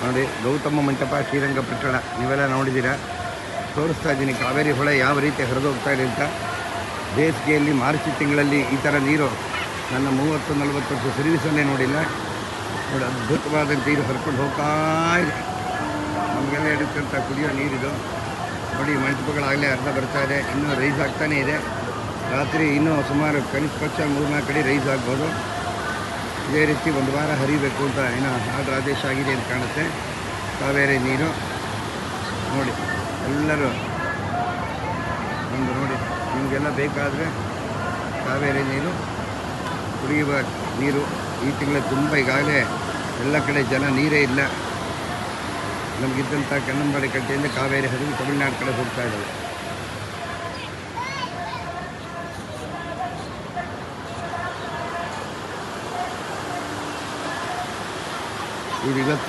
ನೋಡಿ ಗೌತಮ ಮಂಟಪ ಶ್ರೀರಂಗಪಟ್ಟಣ ನೀವೆಲ್ಲ ನೋಡಿದ್ದೀರಾ. ತೋರಿಸ್ತಾ ಇದ್ದೀನಿ ಕಾವೇರಿ ಹೊಳೆ ಯಾವ ರೀತಿ ಹರಿದೋಗ್ತಾ ಇದೆ ಅಂತ. ಬೇಸಿಗೆಯಲ್ಲಿ ಮಾರ್ಚ್ ತಿಂಗಳಲ್ಲಿ ಈ ಥರ ನೀರು ನನ್ನ 30-40 ವರ್ಷ ಸರ್ವಿಸಲ್ಲೇ ನೋಡಿಲ್ಲ. ನೋಡಿ ಅದ್ಭುತವಾದ ನೀರು ಹರ್ಕೊಂಡು ಹೋಗ್ತಾ ಇದೆ. ನಮಗೆಲ್ಲ ಹಿಡಿತಂಥ ಕುಡಿಯೋ ನೀರಿದು. ನೋಡಿ ಮಂಟಪಗಳಾಗಲೇ ಅರ್ಧ ಬರ್ತಾ ಇದೆ, ಇನ್ನೂ ರೈಸ್ ಆಗ್ತಾನೇ ಇದೆ. ರಾತ್ರಿ ಇನ್ನೂ ಸುಮಾರು ಕನಿಷ್ಠ ಪಕ್ಷ 3-4 ಕಡೆ ರೈಸ್ ಆಗ್ಬೋದು. ಇದೇ ರೀತಿ ಒಂದು ವಾರ ಹರಿಬೇಕು ಅಂತ ಏನೋ ಆರ್ಡರ್ ಆದೇಶ ಆಗಿದೆ ಅಂತ ಕಾಣುತ್ತೆ. ಕಾವೇರಿ ನೀರು ನೋಡಿ ಎಲ್ಲರೂ ಒಂದು ನೋಡಿ, ನಿಮಗೆಲ್ಲ ಬೇಕಾದರೆ ಕಾವೇರಿ ನೀರು ಕುಡಿಯುವ ನೀರು ಈ ತಿಂಗಳು ತುಂಬ ಈಗಾಗಲೇ ಎಲ್ಲ ಕಡೆ ಜನ ನೀರೇ ಇಲ್ಲ. ನಮಗಿದ್ದಂಥ ಕನ್ನಂಬಾಡಿ ಕಟ್ಟೆಯಿಂದ ಕಾವೇರಿ ಹರಿದು ತಮಿಳುನಾಡು ಕಡೆ ಹೋಗ್ತಾ ಇದ್ದಾವೆ. ಇವತ್ತು